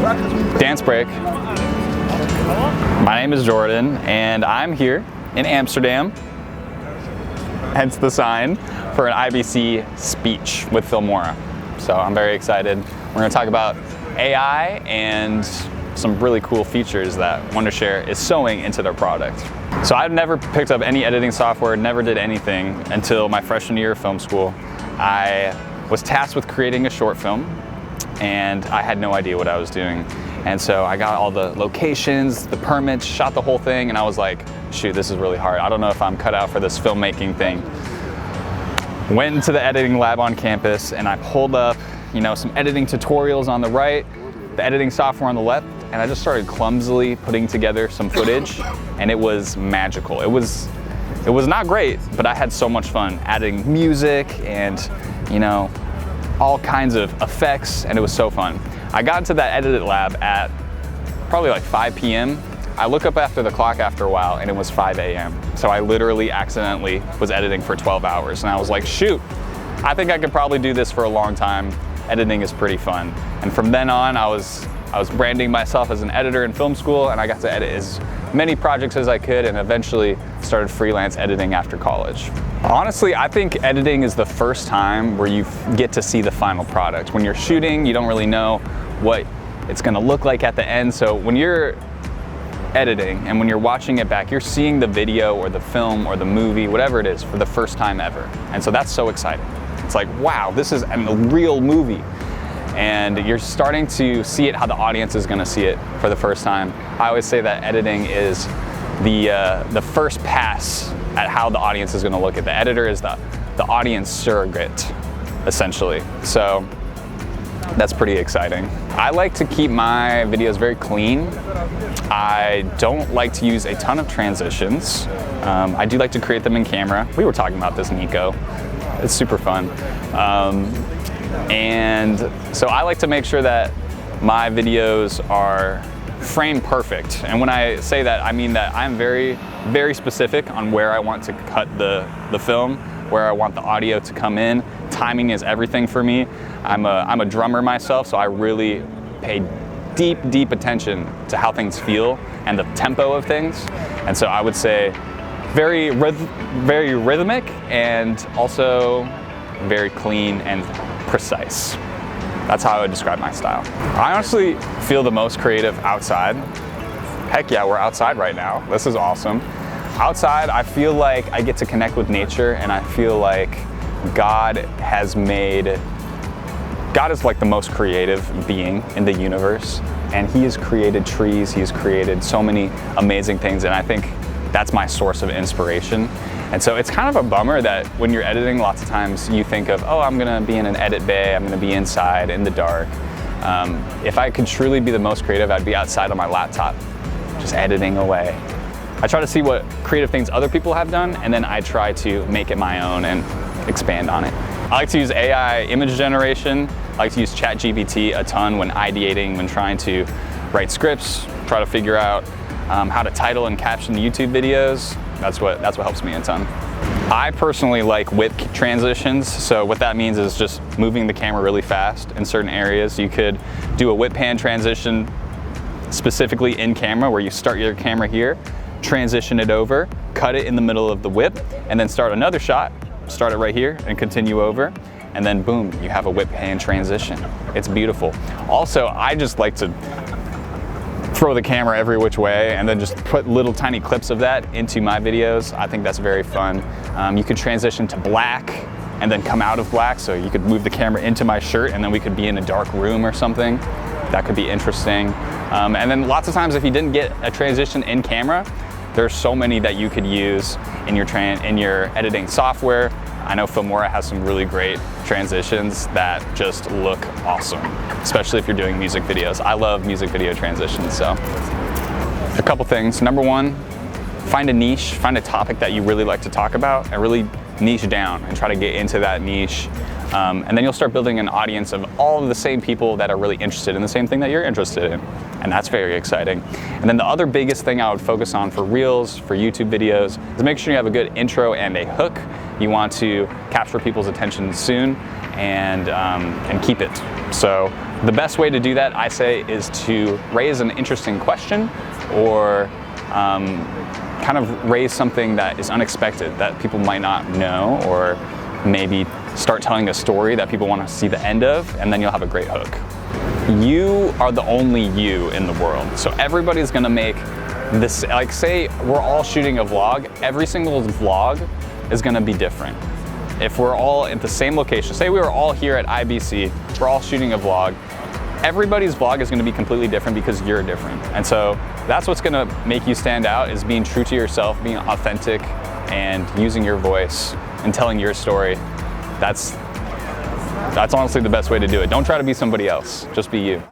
Dance break. My name is Jordan, and I'm here in Amsterdam, hence the sign, for an IBC speech with Filmora. So I'm very excited. We're going to talk about AI and some really cool features that Wondershare is sewing into their product. So I've never picked up any editing software, never did anything until my freshman year of film school. I was tasked with creating a short film, and I had no idea what I was doing. And so I got all the locations, the permits, shot the whole thing, and I was like, shoot, this is really hard. I don't know if I'm cut out for this filmmaking thing. Went into the editing lab on campus, and I pulled up, some editing tutorials on the right, the editing software on the left, and I just started clumsily putting together some footage, and it was magical. It was not great, but I had so much fun adding music and, all kinds of effects, and it was so fun. I got into that edit lab at probably like 5 p.m. I look up after the clock after a while, and it was 5 a.m. So I literally accidentally was editing for 12 hours, and I was like, shoot, I think I could probably do this for a long time. Editing is pretty fun. And from then on, I was branding myself as an editor in film school, and I got to edit as many projects as I could, and eventually started freelance editing after college. Honestly, I think editing is the first time where you get to see the final product. When you're shooting, you don't really know what it's gonna look like at the end. So when you're editing and when you're watching it back, you're seeing the video or the film or the movie, whatever it is, for the first time ever. And so that's so exciting. It's like, wow, this is a real movie. And you're starting to see it how the audience is gonna see it for the first time. I always say that editing is the first pass at how the audience is gonna look at. The editor is the audience surrogate, essentially. So that's pretty exciting. I like to keep my videos very clean. I don't like to use a ton of transitions. I do like to create them in camera. We were talking about this, Nico. It's super fun. And so I like to make sure that my videos are frame perfect. And when I say that, I mean that I'm very, very specific on where I want to cut the film, where I want the audio to come in. Timing is everything for me. I'm a drummer myself, so I really pay deep attention to how things feel and the tempo of things. And so I would say very rhythmic and also very clean and precise. That's how I would describe my style. I honestly feel the most creative outside. Heck yeah, we're outside right now. This is awesome. Outside, I feel like I get to connect with nature, and I feel like God is like the most creative being in the universe, and He has created trees, He has created so many amazing things, and I think that's my source of inspiration. And so it's kind of a bummer that when you're editing, lots of times you think of, oh, I'm gonna be in an edit bay, I'm gonna be inside in the dark. If I could truly be the most creative, I'd be outside on my laptop, just editing away. I try to see what creative things other people have done, and then I try to make it my own and expand on it. I like to use AI image generation. I like to use ChatGPT a ton when ideating, when trying to write scripts, try to figure out how to title and caption YouTube videos. That's what helps me a ton. I personally like whip transitions. So what that means is just moving the camera really fast in certain areas. You could do a whip pan transition specifically in camera, where you start your camera here, transition it over, cut it in the middle of the whip, and then start another shot, start it right here and continue over, and then boom, you have a whip pan transition. It's beautiful. Also, I just like to throw the camera every which way and then just put little tiny clips of that into my videos. I think that's very fun. You could transition to black and then come out of black, so you could move the camera into my shirt and then we could be in a dark room or something. That could be interesting. And then lots of times if you didn't get a transition in camera, there's so many that you could use in your editing software. I know Filmora has some really great transitions that just look awesome, especially if you're doing music videos. I love music video transitions, so. A couple things. Number one, find a niche, find a topic that you really like to talk about and really niche down and try to get into that niche. And then you'll start building an audience of all of the same people that are really interested in the same thing that you're interested in. And that's very exciting. And then the other biggest thing I would focus on for Reels, for YouTube videos, is make sure you have a good intro and a hook. You want to capture people's attention soon and keep it. So The best way to do that, I say, is to raise an interesting question or kind of raise something that is unexpected that people might not know, or maybe start telling a story that people want to see the end of, and then you'll have a great hook. You are the only you in the world. So everybody's gonna make this, like say we're all shooting a vlog, every single vlog is gonna be different. If we're all at the same location, say we were all here at IBC, we're all shooting a vlog, everybody's vlog is gonna be completely different because you're different. And so that's what's gonna make you stand out, is being true to yourself, being authentic, and using your voice and telling your story. That's honestly the best way to do it. Don't try to be somebody else, just be you.